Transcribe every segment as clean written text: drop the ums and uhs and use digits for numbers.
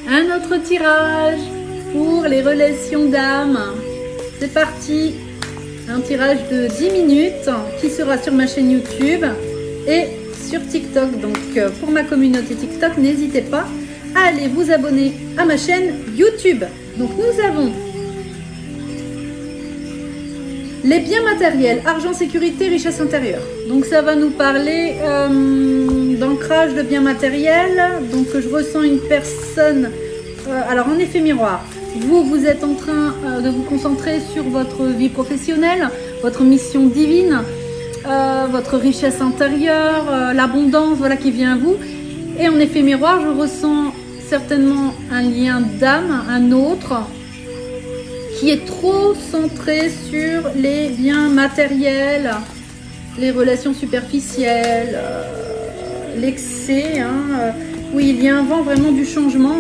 Un autre tirage pour les relations d'âme. C'est parti. Un tirage de 10 minutes qui sera sur ma chaîne YouTube et sur TikTok. Donc pour ma communauté TikTok, n'hésitez pas à aller vous abonner à ma chaîne YouTube. Donc nous avons les biens matériels, argent, sécurité, richesse intérieure. Donc ça va nous parler d'ancrage de biens matériels. Donc je ressens une personne, alors en effet miroir, vous êtes en train de vous concentrer sur votre vie professionnelle, votre mission divine, votre richesse intérieure, l'abondance, voilà, qui vient à vous. Et en effet miroir, je ressens certainement un lien d'âme, un autre, qui est trop centré sur les biens matériels, les relations superficielles, l'excès. Oui, il y a un vent vraiment du changement,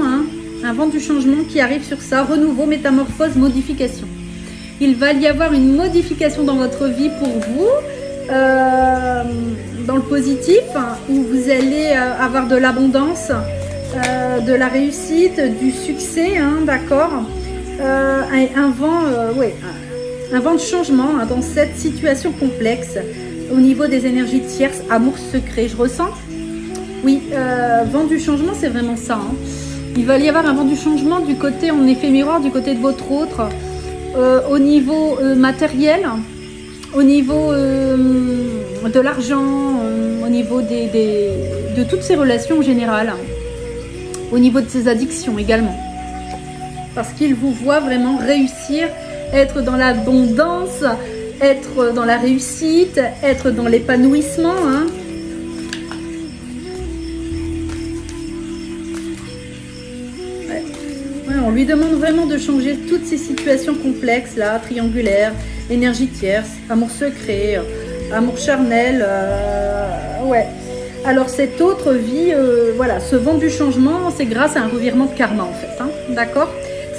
un vent du changement qui arrive sur ça, renouveau, métamorphose, modification. Il va y avoir une modification dans votre vie pour vous, dans le positif, où vous allez avoir de l'abondance, de la réussite, du succès, d'accord. Un vent de changement dans cette situation complexe au niveau des énergies tierces, amour secret, je ressens. Oui, vent du changement, c'est vraiment ça. Il va y avoir un vent du changement du côté, en effet miroir, du côté de votre autre, au niveau matériel, au niveau de l'argent, au niveau de toutes ces relations en général, au niveau de ses addictions également. Parce qu'il vous voit vraiment réussir, être dans l'abondance, être dans la réussite, être dans l'épanouissement. On lui demande vraiment de changer toutes ces situations complexes, là, triangulaires, énergie tierce, amour secret, amour charnel. Ouais. Alors cette autre vie, voilà, ce vent du changement, c'est grâce à un revirement de karma en fait, d'accord.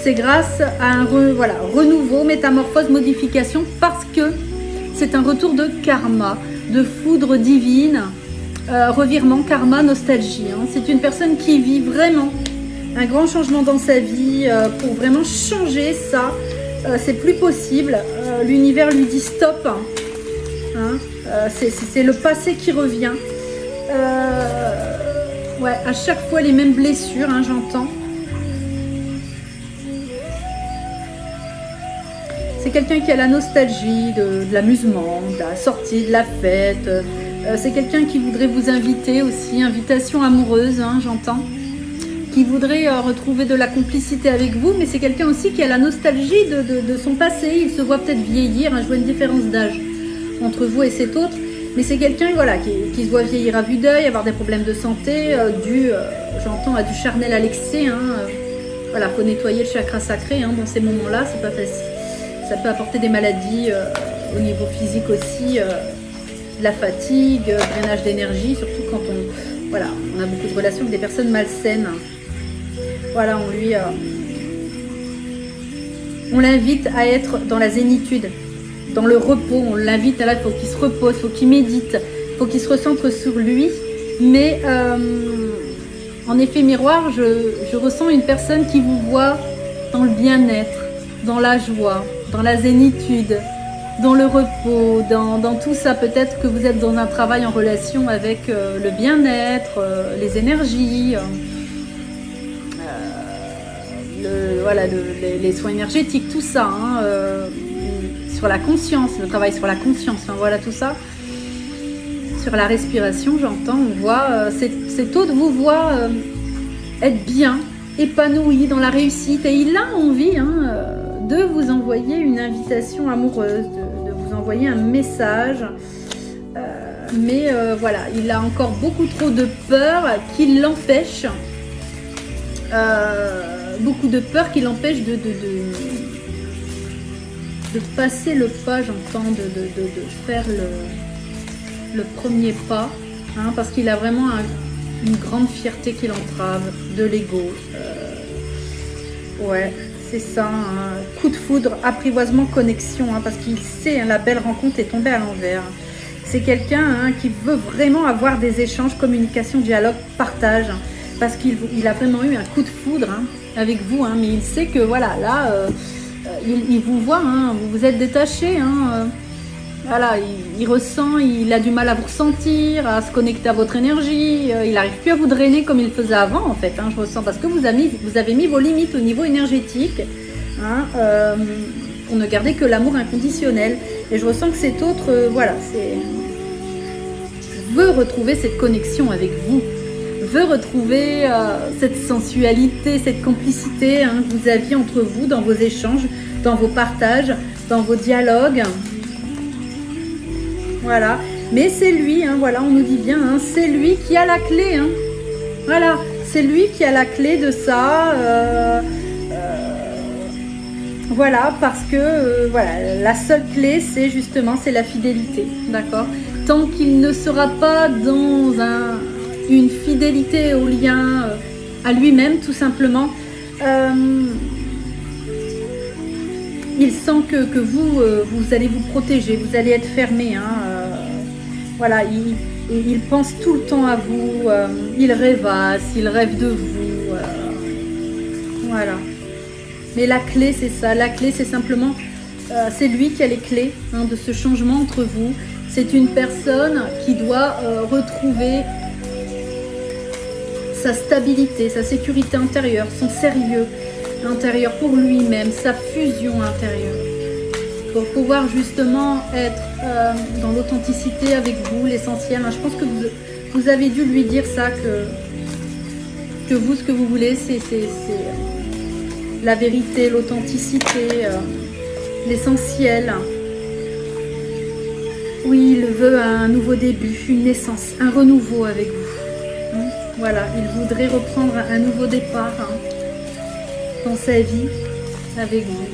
C'est grâce à un renouveau, métamorphose, modification, parce que c'est un retour de karma, de foudre divine, revirement, karma, nostalgie. C'est une personne qui vit vraiment un grand changement dans sa vie pour vraiment changer ça. C'est plus possible. L'univers lui dit stop. C'est le passé qui revient. Ouais, à chaque fois les mêmes blessures, j'entends. C'est quelqu'un qui a la nostalgie de l'amusement, de la sortie, de la fête. C'est quelqu'un qui voudrait vous inviter aussi, invitation amoureuse, j'entends. Qui voudrait retrouver de la complicité avec vous, mais c'est quelqu'un aussi qui a la nostalgie de son passé. Il se voit peut-être vieillir, je vois une différence d'âge entre vous et cet autre. Mais c'est quelqu'un qui se voit vieillir à vue d'œil, avoir des problèmes de santé, j'entends, à du charnel à l'excès. Voilà, faut nettoyer le chakra sacré dans ces moments-là, c'est pas facile. Ça peut apporter des maladies au niveau physique aussi, de la fatigue, drainage d'énergie, surtout quand on a beaucoup de relations avec des personnes malsaines. Voilà, on l'invite à être dans la zénitude, dans le repos. On l'invite à il faut qu'il se repose, il faut qu'il médite, il faut qu'il se recentre sur lui. Mais en effet miroir, je ressens une personne qui vous voit dans le bien-être, dans la joie, dans la zénitude, dans le repos, dans tout ça. Peut-être que vous êtes dans un travail en relation avec le bien-être, les énergies, les soins énergétiques, tout ça, sur la conscience, le travail sur la conscience, voilà tout ça. Sur la respiration, j'entends, on voit, cet autre vous voit être bien, épanoui dans la réussite, et il a envie de vous envoyer une invitation amoureuse, de vous envoyer un message, mais voilà, il a encore beaucoup trop de peur qui l'empêche, beaucoup de peur qui l'empêche de passer le pas, j'entends, de faire le premier pas, parce qu'il a vraiment une grande fierté qui l'entrave, de l'ego. Ouais, c'est ça, coup de foudre, apprivoisement, connexion, parce qu'il sait, la belle rencontre est tombée à l'envers. C'est quelqu'un qui veut vraiment avoir des échanges, communication, dialogue, partage. parce qu'il a vraiment eu un coup de foudre hein, avec vous, hein, mais il sait que voilà, là, il vous voit, hein, vous vous êtes détaché, hein, voilà, il ressent, il a du mal à vous ressentir, à se connecter à votre énergie, il n'arrive plus à vous drainer comme il faisait avant en fait, hein, je ressens, parce que vous avez mis vos limites au niveau énergétique, hein, pour ne garder que l'amour inconditionnel, et je ressens que cet autre, voilà, veut retrouver cette connexion avec vous, veut retrouver cette sensualité, cette complicité hein, que vous aviez entre vous dans vos échanges, dans vos partages, dans vos dialogues. Voilà, mais c'est lui, hein, voilà, on nous dit bien, hein, c'est lui qui a la clé. Hein. Voilà, c'est lui qui a la clé de ça. Voilà, parce que voilà, la seule clé, c'est justement, c'est la fidélité, d'accord? Tant qu'il ne sera pas dans une fidélité au lien, à lui-même, tout simplement, il sent que vous, vous allez vous protéger, vous allez être fermé. Hein, voilà, il pense tout le temps à vous, il rêvasse, il rêve de vous. Voilà. Mais la clé, c'est ça. La clé, c'est simplement, c'est lui qui a les clés hein, de ce changement entre vous. C'est une personne qui doit retrouver sa stabilité, sa sécurité intérieure, son sérieux intérieur pour lui-même, sa fusion intérieure, pour pouvoir justement être dans l'authenticité avec vous, l'essentiel. Je pense que vous avez dû lui dire ça, que vous, ce que vous voulez, c'est la vérité, l'authenticité, l'essentiel. Oui, il veut un nouveau début, une naissance, un renouveau avec vous. Voilà, il voudrait reprendre un nouveau départ dans sa vie avec vous.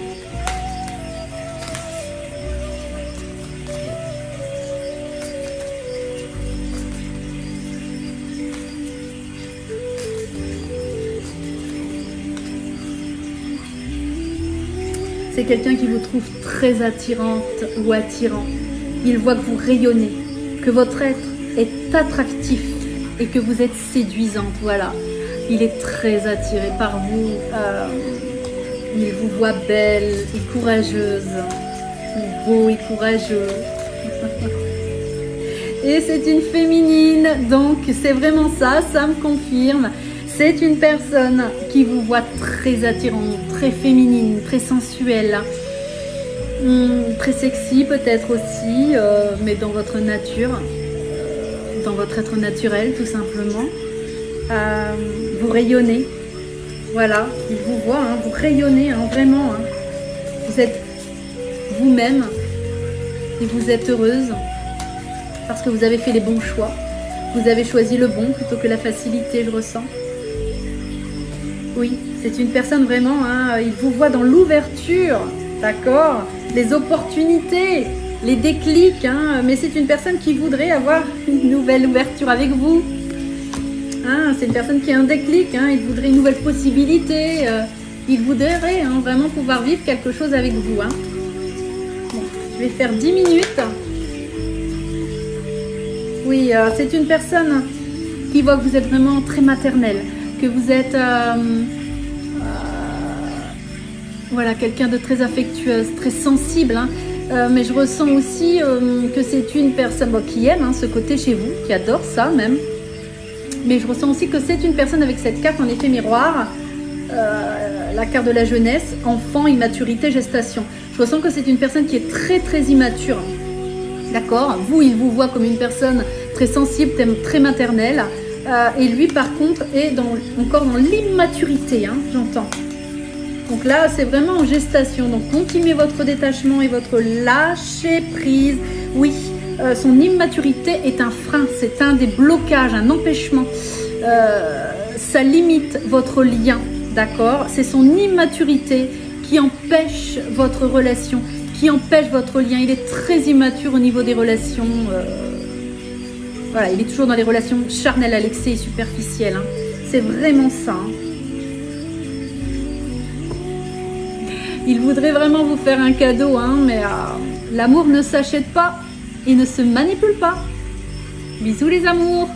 C'est quelqu'un qui vous trouve très attirante ou attirant. Il voit que vous rayonnez, que votre être est attractif et que vous êtes séduisante. Voilà, il est très attiré par vous. Il vous voit belle et courageuse, ou beau et courageux. Et c'est une féminine, donc c'est vraiment ça, ça me confirme. C'est une personne qui vous voit très attirante, très féminine, très sensuelle, très sexy peut-être aussi, mais dans votre nature, dans votre être naturel tout simplement. Vous rayonnez, voilà, il vous voit, hein, vous rayonnez hein, vraiment. Hein. Vous êtes vous-même et vous êtes heureuse parce que vous avez fait les bons choix. Vous avez choisi le bon plutôt que la facilité, je ressens. Oui, c'est une personne vraiment, hein, il vous voit dans l'ouverture, d'accord, les opportunités, les déclics, hein, mais c'est une personne qui voudrait avoir une nouvelle ouverture avec vous. Hein, c'est une personne qui a un déclic, hein, il voudrait une nouvelle possibilité, il voudrait hein, vraiment pouvoir vivre quelque chose avec vous. Hein. Bon, je vais faire 10 minutes. Oui, c'est une personne qui voit que vous êtes vraiment très maternelle. Que vous êtes voilà, quelqu'un de très affectueuse, très sensible, hein. Mais je ressens aussi que c'est une personne qui aime hein, ce côté chez vous, qui adore ça même. Mais je ressens aussi que c'est une personne avec cette carte en effet miroir, la carte de la jeunesse, enfant, immaturité, gestation. Je ressens que c'est une personne qui est très très immature. D'accord? Vous, il vous voit comme une personne très sensible, très maternelle. Et lui par contre est encore dans l'immaturité, hein, j'entends. Donc là c'est vraiment en gestation, donc continuez votre détachement et votre lâcher prise. Oui, son immaturité est un frein, c'est un des blocages, un empêchement, ça limite votre lien, d'accord? C'est son immaturité qui empêche votre relation, qui empêche votre lien. Il est très immature au niveau des relations. Voilà, il est toujours dans les relations charnelles à l'excès et superficielles. Hein. C'est vraiment ça. Hein. Il voudrait vraiment vous faire un cadeau, hein, mais l'amour ne s'achète pas et ne se manipule pas. Bisous les amours!